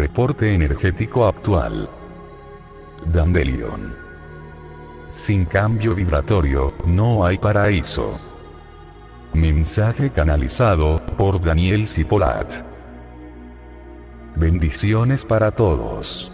Reporte energético actual. Dandelion. Sin cambio vibratorio, no hay paraíso. Mensaje canalizado por Daniel Zipolat. Bendiciones para todos.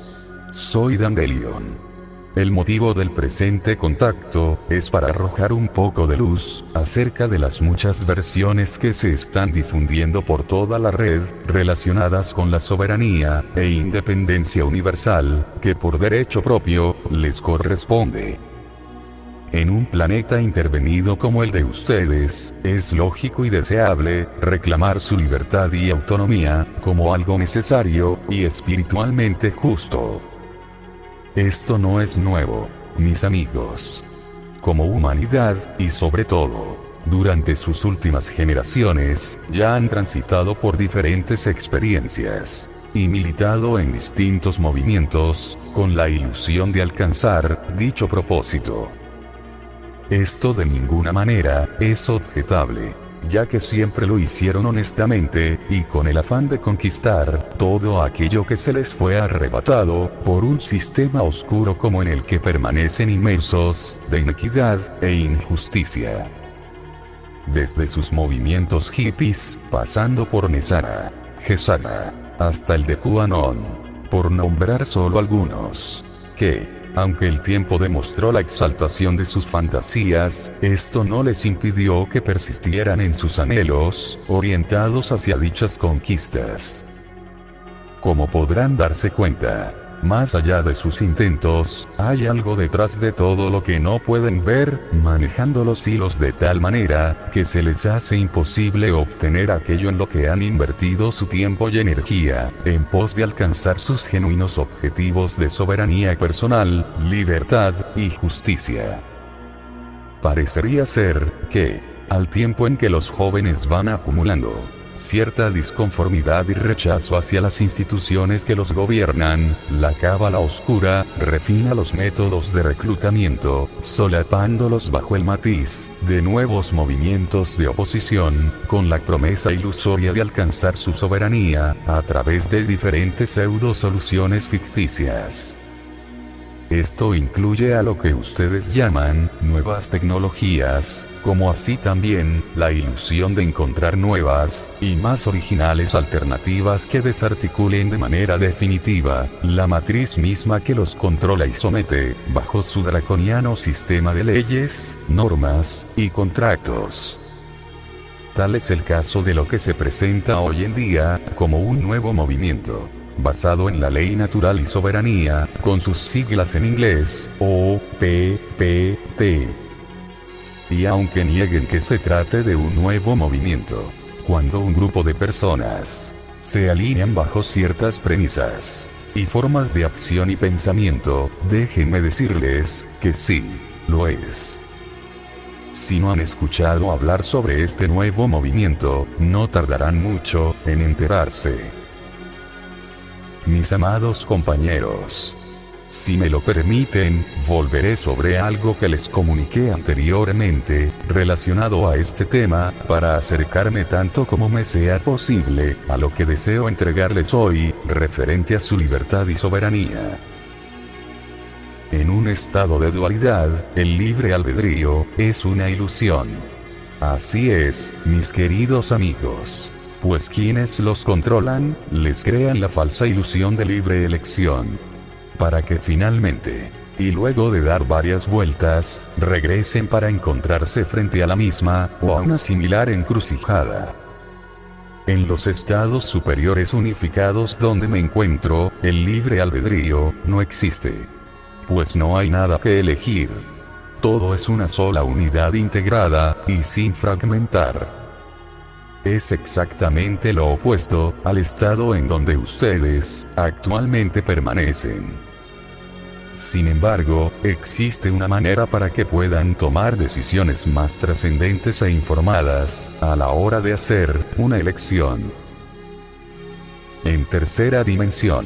Soy Dandelion. El motivo del presente contacto es para arrojar un poco de luz acerca de las muchas versiones que se están difundiendo por toda la red relacionadas con la soberanía e independencia universal que por derecho propio les corresponde. En un planeta intervenido como el de ustedes, es lógico y deseable reclamar su libertad y autonomía como algo necesario y espiritualmente justo. Esto no es nuevo, mis amigos. Como humanidad, y sobre todo, durante sus últimas generaciones, ya han transitado por diferentes experiencias, y militado en distintos movimientos, con la ilusión de alcanzar dicho propósito. Esto de ninguna manera es objetable, ya que siempre lo hicieron honestamente, y con el afán de conquistar todo aquello que se les fue arrebatado por un sistema oscuro como en el que permanecen inmersos, de inequidad e injusticia. Desde sus movimientos hippies, pasando por Nezara, Gesara, hasta el de QAnon, por nombrar solo algunos, que, aunque el tiempo demostró la exaltación de sus fantasías, esto no les impidió que persistieran en sus anhelos, orientados hacia dichas conquistas. Como podrán darse cuenta, más allá de sus intentos, hay algo detrás de todo lo que no pueden ver, manejando los hilos de tal manera, que se les hace imposible obtener aquello en lo que han invertido su tiempo y energía, en pos de alcanzar sus genuinos objetivos de soberanía personal, libertad y justicia. Parecería ser que, al tiempo en que los jóvenes van acumulando cierta disconformidad y rechazo hacia las instituciones que los gobiernan, la cábala oscura refina los métodos de reclutamiento, solapándolos bajo el matiz de nuevos movimientos de oposición, con la promesa ilusoria de alcanzar su soberanía a través de diferentes pseudo-soluciones ficticias. Esto incluye a lo que ustedes llaman nuevas tecnologías, como así también la ilusión de encontrar nuevas y más originales alternativas que desarticulen de manera definitiva la matriz misma que los controla y somete bajo su draconiano sistema de leyes, normas y contratos. Tal es el caso de lo que se presenta hoy en día como un nuevo movimiento, basado en la ley natural y soberanía, con sus siglas en inglés, OPPT. Y aunque nieguen que se trate de un nuevo movimiento, cuando un grupo de personas se alinean bajo ciertas premisas y formas de acción y pensamiento, déjenme decirles que sí, lo es. Si no han escuchado hablar sobre este nuevo movimiento, no tardarán mucho en enterarse. Mis amados compañeros, si me lo permiten, volveré sobre algo que les comuniqué anteriormente, relacionado a este tema, para acercarme tanto como me sea posible, a lo que deseo entregarles hoy, referente a su libertad y soberanía. En un estado de dualidad, el libre albedrío es una ilusión. Así es, mis queridos amigos. Pues quienes los controlan, les crean la falsa ilusión de libre elección. Para que finalmente, y luego de dar varias vueltas, regresen para encontrarse frente a la misma, o a una similar encrucijada. En los estados superiores unificados donde me encuentro, el libre albedrío no existe. Pues no hay nada que elegir. Todo es una sola unidad integrada, y sin fragmentar. Es exactamente lo opuesto al estado en donde ustedes actualmente permanecen. Sin embargo, existe una manera para que puedan tomar decisiones más trascendentes e informadas a la hora de hacer una elección. En tercera dimensión,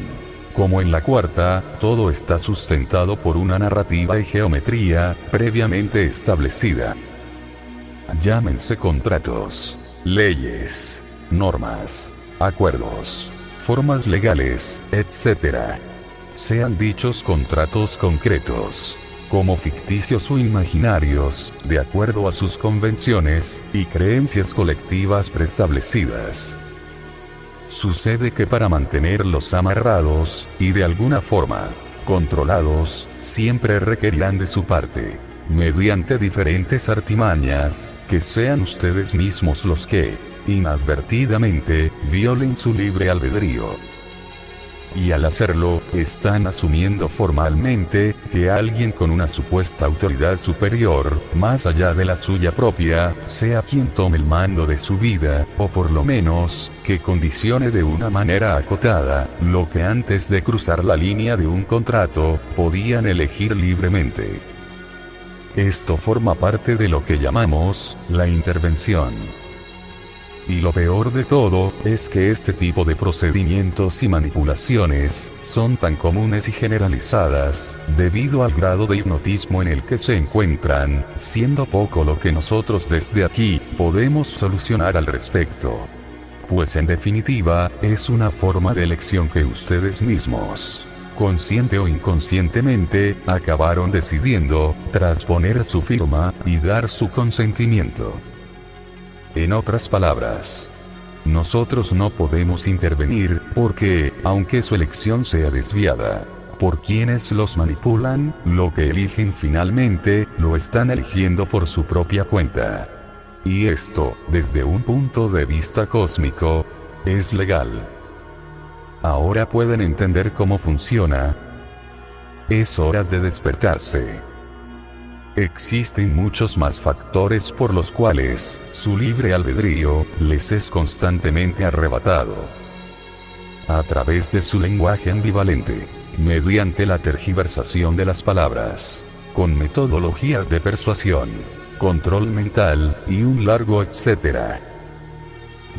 como en la cuarta, todo está sustentado por una narrativa y geometría previamente establecida. Llámense contratos, leyes, normas, acuerdos, formas legales, etc. Sean dichos contratos concretos, como ficticios o imaginarios, de acuerdo a sus convenciones y creencias colectivas preestablecidas. Sucede que para mantenerlos amarrados, y de alguna forma, controlados, siempre requerirán de su parte, mediante diferentes artimañas, que sean ustedes mismos los que, inadvertidamente, violen su libre albedrío. Y al hacerlo, están asumiendo formalmente, que alguien con una supuesta autoridad superior, más allá de la suya propia, sea quien tome el mando de su vida, o por lo menos, que condicione de una manera acotada, lo que antes de cruzar la línea de un contrato, podían elegir libremente. Esto forma parte de lo que llamamos, la intervención. Y lo peor de todo, es que este tipo de procedimientos y manipulaciones, son tan comunes y generalizadas, debido al grado de hipnotismo en el que se encuentran, siendo poco lo que nosotros desde aquí, podemos solucionar al respecto. Pues en definitiva, es una forma de elección que ustedes mismos, consciente o inconscientemente, acabaron decidiendo, tras poner su firma, y dar su consentimiento. En otras palabras, nosotros no podemos intervenir, porque, aunque su elección sea desviada, por quienes los manipulan, lo que eligen finalmente, lo están eligiendo por su propia cuenta. Y esto, desde un punto de vista cósmico, es legal. Ahora pueden entender cómo funciona. Es hora de despertarse. Existen muchos más factores por los cuales, su libre albedrío, les es constantemente arrebatado. A través de su lenguaje ambivalente, mediante la tergiversación de las palabras, con metodologías de persuasión, control mental, y un largo etcétera.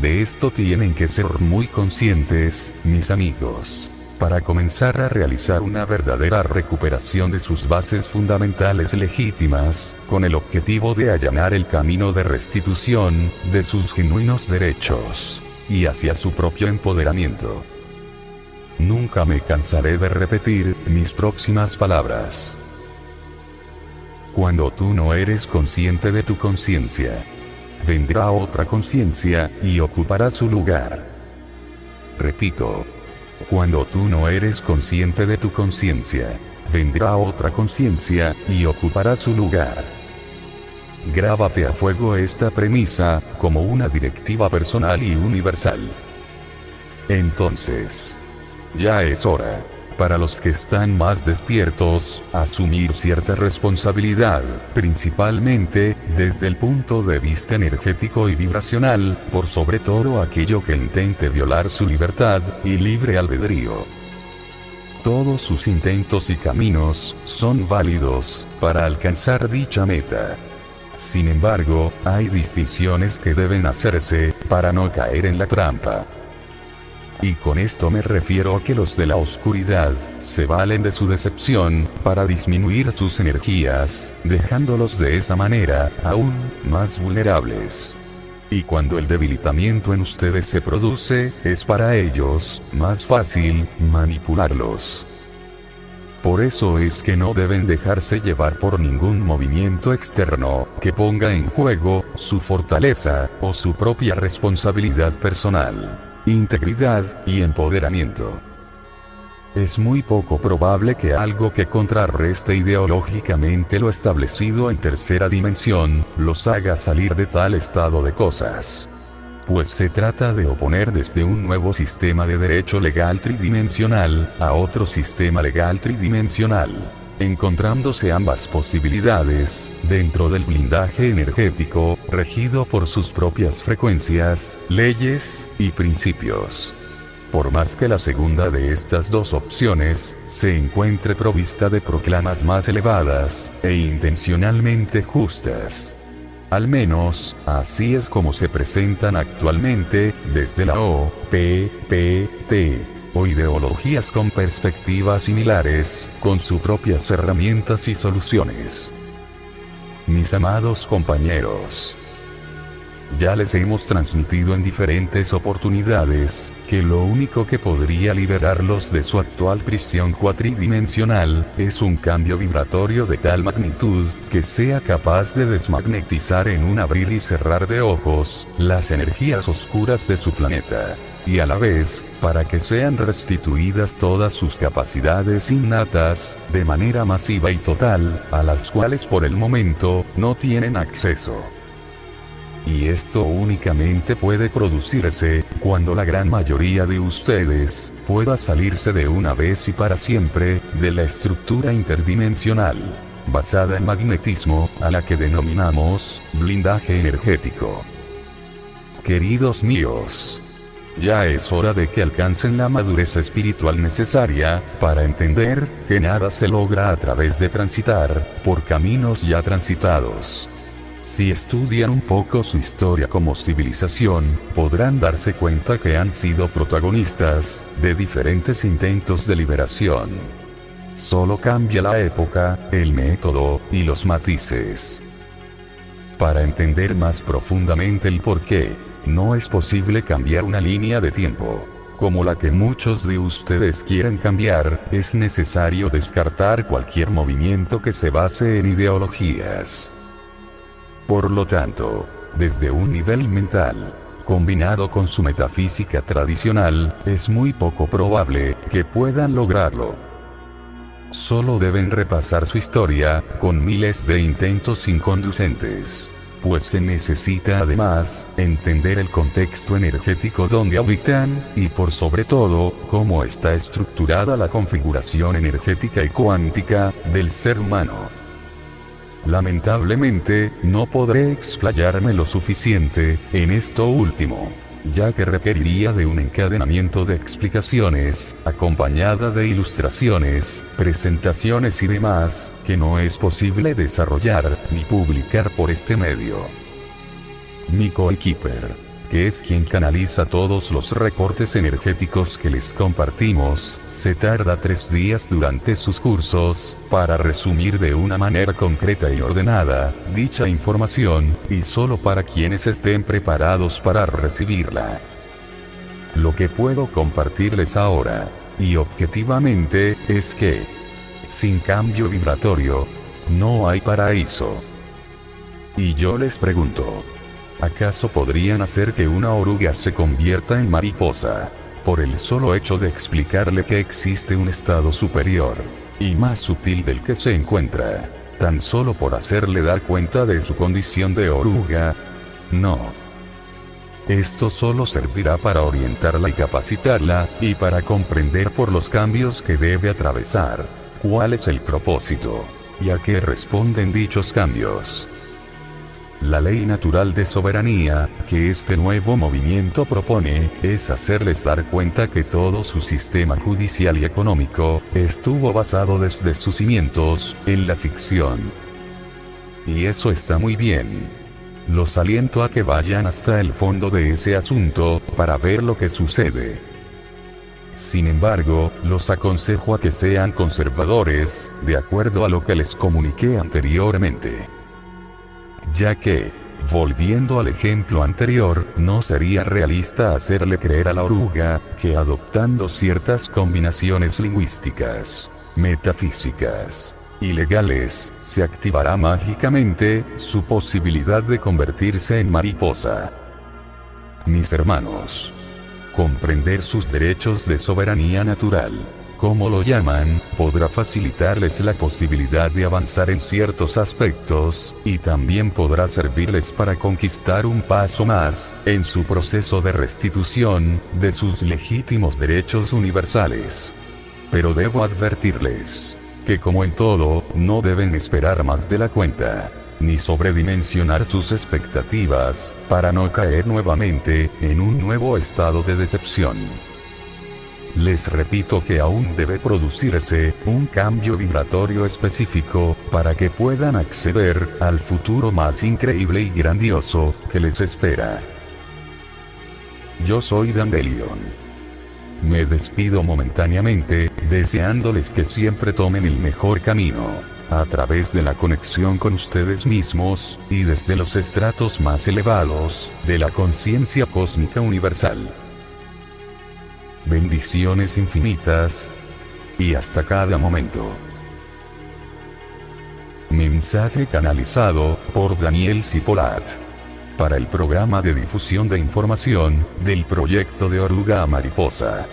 De esto tienen que ser muy conscientes, mis amigos, para comenzar a realizar una verdadera recuperación de sus bases fundamentales legítimas, con el objetivo de allanar el camino de restitución de sus genuinos derechos, y hacia su propio empoderamiento. Nunca me cansaré de repetir mis próximas palabras. Cuando tú no eres consciente de tu conciencia, vendrá otra conciencia y ocupará su lugar. Repito. Cuando tú no eres consciente de tu conciencia, vendrá otra conciencia, y ocupará su lugar. Grábate a fuego esta premisa, como una directiva personal y universal. Entonces, ya es hora, para los que están más despiertos, asumir cierta responsabilidad, principalmente, desde el punto de vista energético y vibracional, por sobre todo aquello que intente violar su libertad y libre albedrío. Todos sus intentos y caminos son válidos para alcanzar dicha meta. Sin embargo, hay distinciones que deben hacerse para no caer en la trampa. Y con esto me refiero a que los de la oscuridad se valen de su decepción para disminuir sus energías, dejándolos de esa manera aún más vulnerables. Y cuando el debilitamiento en ustedes se produce, es para ellos más fácil manipularlos. Por eso es que no deben dejarse llevar por ningún movimiento externo que ponga en juego su fortaleza o su propia responsabilidad personal, integridad y empoderamiento. Es muy poco probable que algo que contrarreste ideológicamente lo establecido en tercera dimensión, los haga salir de tal estado de cosas. Pues se trata de oponer desde un nuevo sistema de derecho legal tridimensional, a otro sistema legal tridimensional, encontrándose ambas posibilidades, dentro del blindaje energético, regido por sus propias frecuencias, leyes y principios. Por más que la segunda de estas dos opciones, se encuentre provista de proclamas más elevadas, e intencionalmente justas. Al menos, así es como se presentan actualmente, desde la OPPT, o ideologías con perspectivas similares, con sus propias herramientas y soluciones. Mis amados compañeros, Ya les hemos transmitido en diferentes oportunidades, que lo único que podría liberarlos de su actual prisión cuatridimensional, es un cambio vibratorio de tal magnitud, que sea capaz de desmagnetizar en un abrir y cerrar de ojos, las energías oscuras de su planeta. Y a la vez, para que sean restituidas todas sus capacidades innatas, de manera masiva y total, a las cuales por el momento, no tienen acceso. Y esto únicamente puede producirse, cuando la gran mayoría de ustedes, pueda salirse de una vez y para siempre, de la estructura interdimensional, basada en magnetismo, a la que denominamos, blindaje energético. Queridos míos, ya es hora de que alcancen la madurez espiritual necesaria, para entender, que nada se logra a través de transitar, por caminos ya transitados. Si estudian un poco su historia como civilización, podrán darse cuenta que han sido protagonistas de diferentes intentos de liberación. Solo cambia la época, el método, y los matices. Para entender más profundamente el porqué, no es posible cambiar una línea de tiempo, como la que muchos de ustedes quieren cambiar, es necesario descartar cualquier movimiento que se base en ideologías. Por lo tanto, desde un nivel mental, combinado con su metafísica tradicional, es muy poco probable que puedan lograrlo. Solo deben repasar su historia, con miles de intentos inconducentes. Pues se necesita además, entender el contexto energético donde habitan, y por sobre todo, cómo está estructurada la configuración energética y cuántica, del ser humano. Lamentablemente, no podré explayarme lo suficiente, en esto último, ya que requeriría de un encadenamiento de explicaciones, acompañada de ilustraciones, presentaciones y demás, que no es posible desarrollar, ni publicar por este medio. Mi coequiper, que es quien canaliza todos los reportes energéticos que les compartimos, se tarda 3 días durante sus cursos, para resumir de una manera concreta y ordenada, dicha información, y solo para quienes estén preparados para recibirla. Lo que puedo compartirles ahora, y objetivamente, es que, sin cambio vibratorio, no hay paraíso. Y yo les pregunto, ¿acaso podrían hacer que una oruga se convierta en mariposa, por el solo hecho de explicarle que existe un estado superior, y más sutil del que se encuentra, tan solo por hacerle dar cuenta de su condición de oruga? No. Esto solo servirá para orientarla y capacitarla, y para comprender por los cambios que debe atravesar, cuál es el propósito, y a qué responden dichos cambios. La ley natural de soberanía, que este nuevo movimiento propone, es hacerles dar cuenta que todo su sistema judicial y económico, estuvo basado desde sus cimientos, en la ficción. Y eso está muy bien. Los aliento a que vayan hasta el fondo de ese asunto, para ver lo que sucede. Sin embargo, los aconsejo a que sean conservadores, de acuerdo a lo que les comuniqué anteriormente. Ya que, volviendo al ejemplo anterior, no sería realista hacerle creer a la oruga, que adoptando ciertas combinaciones lingüísticas, metafísicas y legales, se activará mágicamente su posibilidad de convertirse en mariposa. Mis hermanos, comprender sus derechos de soberanía natural, como lo llaman, podrá facilitarles la posibilidad de avanzar en ciertos aspectos, y también podrá servirles para conquistar un paso más, en su proceso de restitución, de sus legítimos derechos universales. Pero debo advertirles, que como en todo, no deben esperar más de la cuenta, ni sobredimensionar sus expectativas, para no caer nuevamente, en un nuevo estado de decepción. Les repito que aún debe producirse un cambio vibratorio específico, para que puedan acceder al futuro más increíble y grandioso que les espera. Yo soy Dandelion. Me despido momentáneamente, deseándoles que siempre tomen el mejor camino. a través de la conexión con ustedes mismos, y desde los estratos más elevados, de la conciencia cósmica universal. Bendiciones infinitas, y hasta cada momento. Mensaje canalizado por Daniel Zipolat para el programa de difusión de información del proyecto de Oruga a Mariposa.